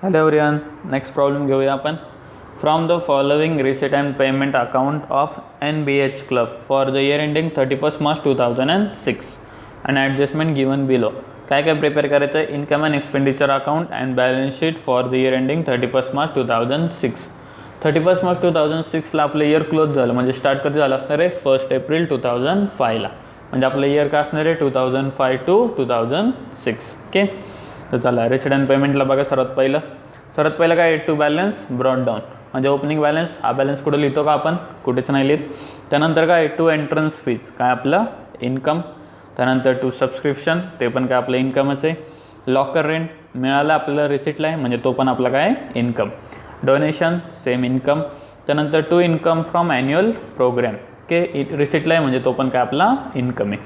Hello everyone, next problem घेऊया आपण. From the following receipt and payment account of NBH club for the year ending 31 March 2006 and adjustment given below. काय काय prepare करायचं आहे? Income and expenditure account and balance sheet for the year ending 31 March 2006. 31 March 2006ला आपलं year close झालं, म्हणजे start कधी झालं असणार आहे? 1 एप्रिल 2005ला. म्हणजे आपलं इयर काय असणार आहे? 2005 to 2006. ओके, तर चला रिसिट अँड पेमेंटला बघा. सर्वात पहिलं काय? टू बॅलन्स ब्रॉड डाऊन, म्हणजे ओपनिंग बॅलन्स. हा बॅलन्स कुठे लिहितो का आपण? कुठेच नाही लिहित. त्यानंतर काय? टू एंट्रन्स फीज, काय आपलं इन्कम. त्यानंतर टू सबस्क्रिप्शन, ते पण काय आपलं इन्कमच आहे. लॉकर रेंट मिळालं आपल्याला रिसिटला आहे, म्हणजे तो पण आपला काय? इन्कम. Donation same income. त्यानंतर two income from annual programme, okay, रिसिटला आहे, म्हणजे तो पण काय आपला इन्कम आहे.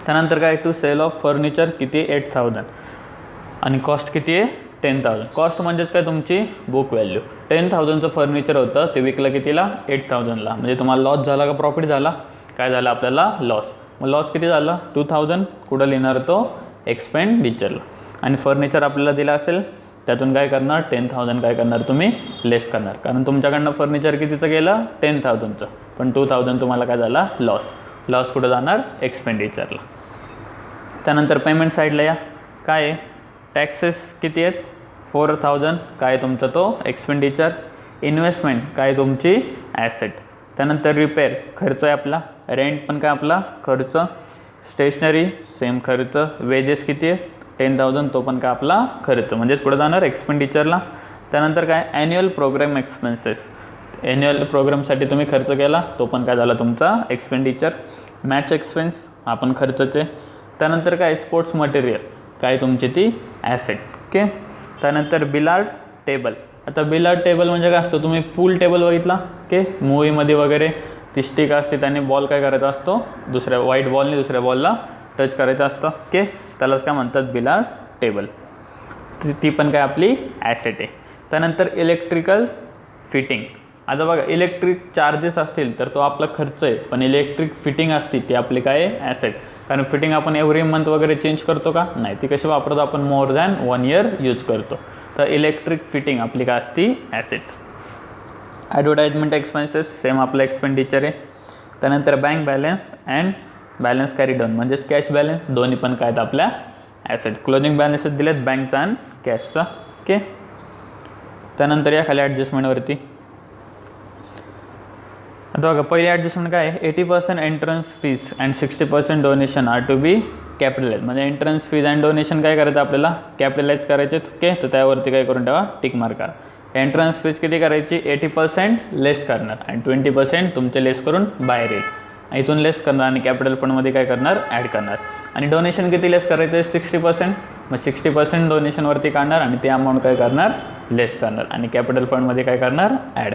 त्यानंतर काय? टू सेल ऑफ फर्निचर, किती? 8,000 आणि कॉस्ट किती आहे? 10,000. कॉस्ट म्हणजेच काय? तुमची बुक व्हॅल्यू. 10,000चं फर्निचर होतं, ते विकलं कितीला? 8,000ला. म्हणजे तुम्हाला लॉस झाला का प्रॉफिट झाला? काय झालं आपल्याला? लॉस. मग लॉस किती झाला? 2,000. कुठं लिहिणार तो? एक्सपेंडिचरला. आणि फर्निचर आपल्याला दिलं असेल, त्यातून काय करणार? 10,000 काय करणार तुम्ही? लेस करणार, कारण तुमच्याकडनं फर्निचर कितीचं गेलं? 10,000चं. पण 2,000 तुम्हाला काय झाला? लॉस. लॉस कुठं जाणार? एक्सपेंडिचरला. त्यानंतर पेमेंट साईडला या. काय आहे? टॅक्सेस किती आहेत? 4,000. काय तुमचा तो? एक्सपेंडिचर. इन्व्हेस्टमेंट काय? तुमची ॲसेट. त्यानंतर रिपेअर खर्च आहे आपला. रेंट पण काय आपला? खर्च. स्टेशनरी सेम खर्च. वेजेस किती आहे? 10,000, तो पण काय आपला? खर्च. म्हणजेच कुठं जाणार? एक्सपेंडिचरला. त्यानंतर काय? Annual programme expenses. ॲन्युअल प्रोग्रामसाठी तुम्ही खर्च केला, तो पण काय झाला तुमचा? एक्सपेंडिचर. मॅच एक्सपेन्स आपण खर्चचे. त्यानंतर काय? स्पोर्ट्स मटेरियल, काय तुमची ती? ॲसेट. ओके. त्यानंतर बिलार्ड टेबल. आता बिलार्ड टेबल म्हणजे काय असतं? तुम्ही पूल टेबल बघितला, ओके, मूवीमध्ये वगैरे ती स्टिक असते, त्याने बॉल काय करायचा असतो? दुसऱ्या व्हाईट बॉलने दुसऱ्या बॉलला टच करायचं असतं, ओके, त्यालाच काय म्हणतात? बिलार्ड टेबल. ती पण काय आपली ॲसेट आहे. त्यानंतर इलेक्ट्रिकल फिटिंग. आता बघा, इलेक्ट्रिक चार्जेस असतील तर तो आपला खर्च आहे, पण इलेक्ट्रिक फिटिंग असते ती आपली काय आहे? ॲसेट. कारण फिटिंग आपण एव्हरी मंथ वगैरे चेंज करतो का? नाही. ती कशी वापरतो आपण? मोर दॅन 1 इयर यूज करतो. तर इलेक्ट्रिक फिटिंग आपली काय असती? ॲसेट. ॲडव्हर्टाइजमेंट एक्सपेन्सेस सेम आपलं एक्सपेंडिचर आहे. त्यानंतर bank balance and balance carry down, म्हणजेच कॅश बॅलन्स, दोन्ही पण काय आहेत आपल्या? ॲसेट. क्लोजिंग बॅलन्सेस दिलेत बँकचा आणि कॅशचा, ओके. त्यानंतर या खाली ॲडजस्टमेंटवरती. आता बघा, पहिली ॲडजस्टमेंट काय आहे? 80% entrance fees and 60% donation are to be capitalise. म्हणजे एंट्रन्स फीज अँड डोनेशन काय करायचं आपल्याला? कॅपिटलाइज करायचे, ओके. तर त्यावरती काय करून ठेवा? टिक मार्क करा. एंट्रन्स फीज किती करायची? 80% लेस करणार आणि 20% तुमचे लेस करून बाहेर येईल. इथून लेस करणार आणि कॅपिटल फंडमध्ये काय करणार? ॲड करणार. आणि डोनेशन किती लेस करायचं आहे? 60%. मग 60% डोनेशनवरती काढणार आणि ते अमाऊंट काय करणार? लेस करणार आणि कॅपिटल फंडमध्ये काय करणार? ॲड.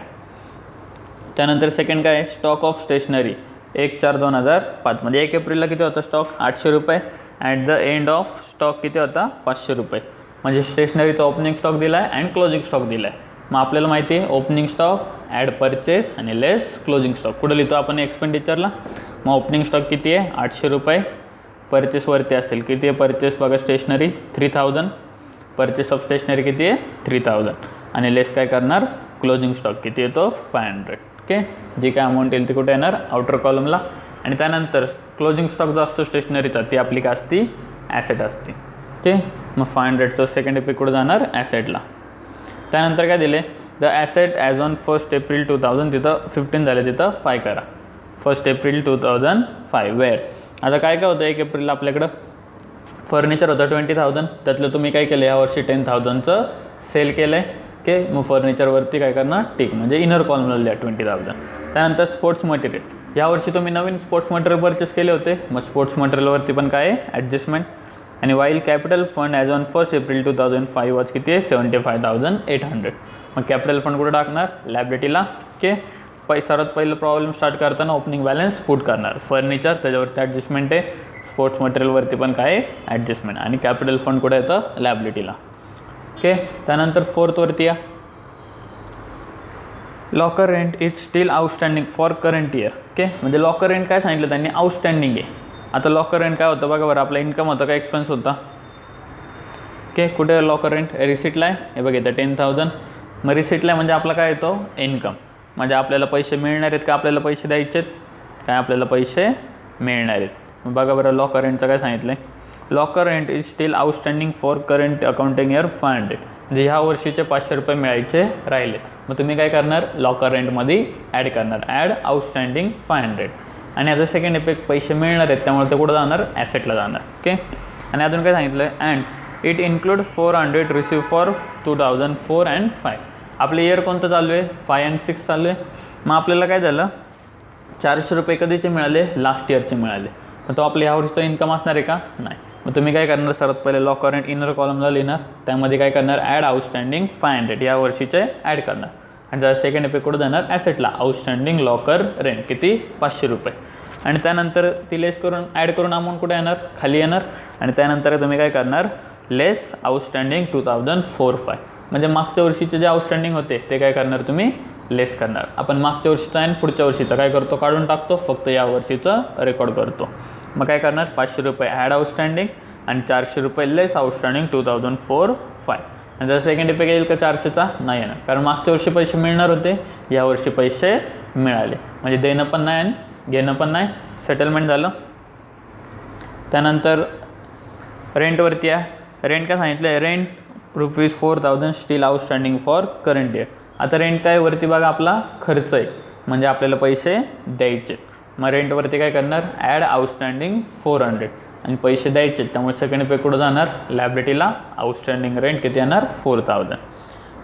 त्यानंतर सेकंड काय आहे? Stock of stationery 1/4/2005. म्हणजे 1 एप्रिलला किती होता स्टॉक? 800 रुपये. At the end of stock किती होता? 500 रुपये. म्हणजे स्टेशनरीचा ओपनिंग स्टॉक दिला आहे अँड क्लोजिंग स्टॉक दिला आहे. मग आपल्याला माहिती आहे ओपनिंग स्टॉक ॲड परचेस आणि लेस क्लोजिंग स्टॉक. कुठं लिहितो आपण? एक्सपेंडिचरला. मग ओपनिंग स्टॉक किती आहे? 800 रुपये. परचेसवरती असेल किती आहे? परचेस बघा, स्टेशनरी 3,000. परचेस ऑफ स्टेशनरी किती आहे? 3,000. आणि लेस काय करणार? क्लोजिंग स्टॉक किती येतो? 500. ओके. जी काय अमाऊंट येईल ती कुठे येणार? आउटर कॉलमला. आणि त्यानंतर क्लोजिंग स्टॉक जो असतो स्टेशनरीचा, ती आपली काय असती? ॲसेट असते, ओके. मग 500चं सेकंड इफेक्ट कुठं जाणार? ॲसेटला. त्यानंतर काय दिले? The asset as on 1 April 2000. तिथं 15 झाले, तिथं 5 करा. 1 एप्रिल 2005 वेअर. आता काय काय होतं? 1 एप्रिलला आपल्याकडं फर्निचर होतं 20,000. त्यातलं तुम्ही काय केलं? यावर्षी 10,000चं सेल केलं आहे, ओके. मग फर्निचरवरती काय करणार? टिक, म्हणजे इनर कॉलमला लिहा 20,000. त्यानंतर स्पोर्ट्स मटेरियल. यावर्षी तुम्ही नवीन स्पोर्ट्स मटेरियल परचेस केले होते, मग स्पोर्ट्स मटेरियलवरती पण काय आहे? ॲडजस्टमेंट. आणि while capital fund as on 1 April 2005 वाज किती आहे? 75,800. मग कॅपिटल फंड कुठे टाकणार? लॅबिलिटीला, ओके. सर्वात पहिलं प्रॉब्लेम स्टार्ट करताना ओपनिंग बॅलन्स पुट करणार. फर्निचर त्याच्यावरती ॲडजस्टमेंट आहे. स्पोर्ट्स मटेरियलवरती पण काय आहे? ॲडजस्टमेंट. आणि कॅपिटल फंड कुठे येतं? लॅबिलिटीला, ओके. त्यानंतर फोर्थवरती या. Locker rent is steel outstanding for current year, okay. म्हणजे लॉकर रेंट काय सांगितलं त्यांनी? आउटस्टँडिंग आहे. आता लॉकर रेंट काय होतं बघा बरं? आपला इन्कम होतं का एक्सपेन्स होता? ओके, कुठे लॉकर रेंट रिसिटला आहे, हे बघ इथं 10,000. मग रिसिटला आहे म्हणजे आपला काय येतो इन्कम, म्हणजे आपल्याला पैसे मिळणार आहेत का आपल्याला पैसे द्यायचे आहेत, काय आपल्याला पैसे मिळणार आहेत. बघा बरं लॉकर रेंटचं काय सांगितलं आहे, locker rent is steel outstanding for current accounting year 500. म्हणजे ह्या वर्षीचे 500 रुपये मिळायचे राहिले. मग तुम्ही काय करणार, लॉकर रेंटमध्ये ॲड करणार, ॲड आउटस्टँडिंग 500. आणि ॲज अ सेकंड इफेक्ट पैसे मिळणार आहेत त्यामुळे ते कुठं जाणार, ॲसेटला जाणार. ओके, आणि अजून काय सांगितलं आहे, and it include 400 receive for 2004 and 5. आपलं इयर कोणतं चालू आहे, 5 and 6 चालू आहे. मग आपल्याला काय झालं, 400 रुपये कधीचे मिळाले, लास्ट इयरचे मिळाले. मग तो आपल्या ह्या वर्षीचा इन्कम असणार आहे का, नाही. मग तुम्ही काय करणार, सर्वात पहिले लॉकर रेंट इनर कॉलमला लिहिणार, त्यामध्ये काय करणार, ॲड आउटस्टँडिंग 500 या वर्षीचे ॲड करणार. आणि त्याचा सेकंड इफेक्ट कुठं जाणार, ॲसेटला, आउटस्टँडिंग लॉकर रेंट किती, 500 रुपये. आणि त्यानंतर ती लेस करून ॲड करून अमाऊंट कुठे येणार, खाली येणार. आणि त्यानंतर तुम्ही काय करणार, लेस आउटस्टँडिंग 2004-5. म्हणजे मागच्या वर्षीचे जे आउटस्टँडिंग होते ते काय करणार तुम्ही, लेस करणार. आपण मागच्या वर्षीचा आणि पुढच्या वर्षीचा काय करतो, काढून टाकतो, फक्त या वर्षीचं रेकॉर्ड करतो. मग काय करणार, 500 रुपये ॲड आउटस्टँडिंग आणि 400 रुपये लेस आउटस्टँडिंग 2004-5. आणि जर सेकंड इफेक्ट येईल का 400चा, नाही येणार, कारण मागच्या वर्षी पैसे मिळणार होते, या वर्षी पैसे मिळाले. म्हणजे देणं पण नाही आणि घेणं पण नाही, सेटलमेंट झालं. त्यानंतर रेंटवरती आहे, रेंट काय सांगितलं आहे, rent ₹4,000 steel outstanding for current year. आता रेंट काय वरती बघा आपला खर्च आहे, म्हणजे आपल्याला पैसे द्यायचे. मग रेंटवरती काय करणार, ॲड आउटस्टँडिंग 400 आणि पैसे द्यायचे, त्यामुळे सेकंड इफेक्ट कुठं जाणार, लायबिलिटीला, आउटस्टँडिंग रेंट किती येणार, 4,000.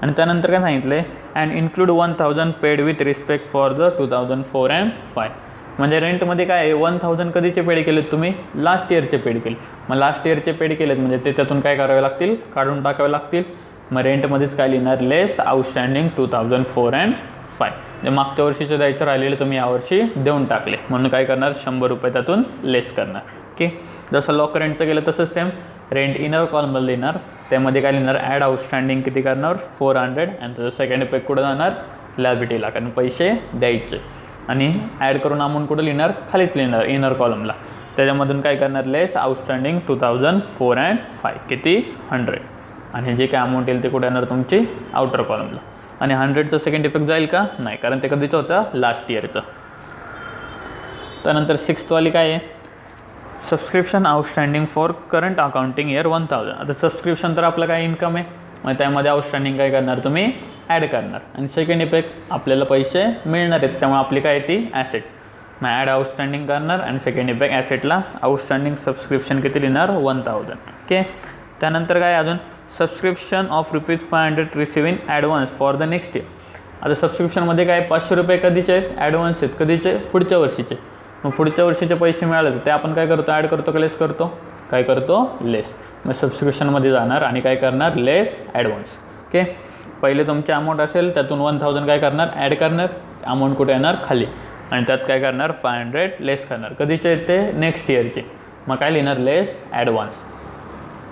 आणि त्यानंतर काय सांगितलं आहे, and include 1,000 paid with respect for the 2004 and 5. म्हणजे रेंटमध्ये काय आहे, 1,000 कधीचे पेड केलेत तुम्ही, लास्ट इयरचे पेड केले. मग लास्ट इयरचे पेड केलेत म्हणजे ते त्यातून काय करावे लागतील, काढून टाकावे लागतील. मग रेंटमध्येच काय लिहिणार, लेस आउटस्टँडिंग 2004 and 5. म्हणजे मागच्या वर्षीचे द्यायचं राहिलेले तुम्ही यावर्षी देऊन टाकले, म्हणून काय करणार, 100 रुपये त्यातून लेस करणार. ओके, जसं लॉकर रेंटचं केलं तसंच सेम, रेंट इनर कॉलमला लिहिणार, त्यामध्ये काय लिहिणार, ॲड आउटस्टँडिंग किती करणार, 400. आणि त्याचं सेकंड इफेक्ट कुठं जाणार, लायबिलिटीला, कारण पैसे द्यायचे. आणि ॲड करून अमाऊंट कुठं लिहिणार, खालीच लिहिणार इनर कॉलमला. त्याच्यामधून काय करणार, लेस आउटस्टँडिंग 2004 and 5 किती, 100. आणि जे काय अमाऊंट येईल ते कुठे येणार तुमची, आउटर कॉलमला. आणि 100चं सेकंड इफेक्ट जाईल का, नाही, कारण ते कधीचं होतं, लास्ट इयरचं. त्यानंतर 6th वाली काय आहे, subscription outstanding for current accounting year 1,000. आता सबस्क्रिप्शन तर आपलं काय इन्कम आहे, मग त्यामध्ये आउटस्टँडिंग काय करणार तुम्ही, ॲड करणार. आणि सेकंड इफेक्ट आपल्याला पैसे मिळणार आहेत, त्यामुळे आपली काय ती ॲसेट. मग ॲड आउटस्टँडिंग करणार आणि सेकंड इफेक्ट ॲसेटला आउटस्टँडिंग सबस्क्रिप्शन किती लिहिणार, 1,000. ओके, त्यानंतर काय अजून, subscription of ₹500 receive in advance for the next year. आता सबस्क्रिप्शनमध्ये काय 500 रुपये कधीचे आहेत, ॲडव्हान्स आहेत, कधीचे, पुढच्या वर्षीचे. मग पुढच्या वर्षीचे पैसे मिळाले तर ते आपण काय करतो, ॲड करतो का लेस करतो, काय करतो, लेस. मग सबस्क्रिप्शनमध्ये जाणार आणि काय करणार, लेस ॲडव्हान्स. ओके, पहिले तुमचे अमाऊंट असेल त्यातून 1,000 काय करणार, ॲड करणार, अमाऊंट कुठे येणार, खाली. आणि त्यात काय करणार, 500 लेस करणार, कधीचे आहेत ते, नेक्स्ट इयरचे. मग काय लिहिणार, लेस ॲडव्हान्स.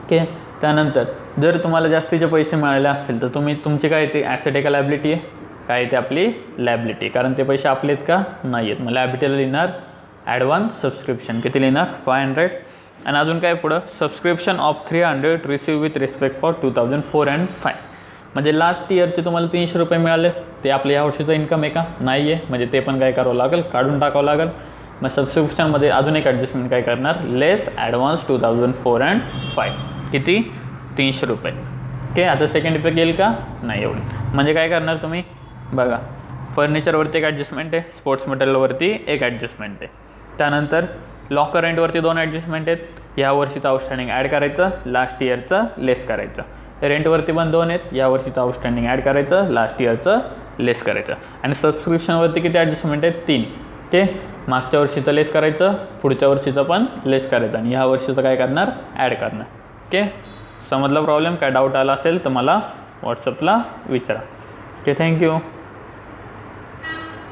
ओके, त्यानंतर जर तुम्हाला जास्तीचे पैसे मिळाले असतील तर तुम्ही तुमची काय ते ॲसेट आहे का लायबिलिटी आहे, काय ते आपली लायबिलिटी, कारण ते पैसे आपले आहेत का, नाही आहेत. मग लायबिलिटीला लिहिणार ॲडव्हान्स सबस्क्रिप्शन किती लिहिणार, 500. आणि अजून काय पुढं, subscription of 300 receive with respect for 2004 and 5. म्हणजे लास्ट इयरचे तुम्हाला 300 रुपये मिळाले, ते आपल्या या वर्षीचं इन्कम आहे का, नाही आहे, म्हणजे ते पण काय करावं लागेल, काढून टाकावं लागेल. मग सबस्क्रिप्शनमध्ये अजून एक ॲडजस्टमेंट काय करणार, लेस ॲडव्हान्स 2004 and 5 किती, 300 रुपये. ओके, आता सेकंड इफेक्ट येईल का, नाही एवढी. म्हणजे काय करणार तुम्ही बघा, फर्निचरवरती एक ॲडजस्टमेंट आहे, स्पोर्ट्स मटेरियलवरती एक ॲडजस्टमेंट आहे. त्यानंतर लॉकर रेंटवरती 2 ॲडजस्टमेंट आहेत, ह्या वर्षीचं आउटस्टँडिंग ॲड करायचं, लास्ट इयरचं लेस करायचं. रेंटवरती पण 2 आहेत, या वर्षीचं आउटस्टँडिंग ॲड करायचं, लास्ट इयरचं लेस करायचं. आणि सबस्क्रिप्शनवरती किती ॲडजस्टमेंट आहेत, 3. ओके, मागच्या वर्षीचं लेस करायचं, पुढच्या वर्षीचं पण लेस करायचं, आणि ह्या वर्षीचं काय करणार, ॲड करणार. ओके, समजला प्रॉब्लेम, काय डाऊट आला असेल तर मला व्हॉट्सअपला विचारा. Okay, thank you.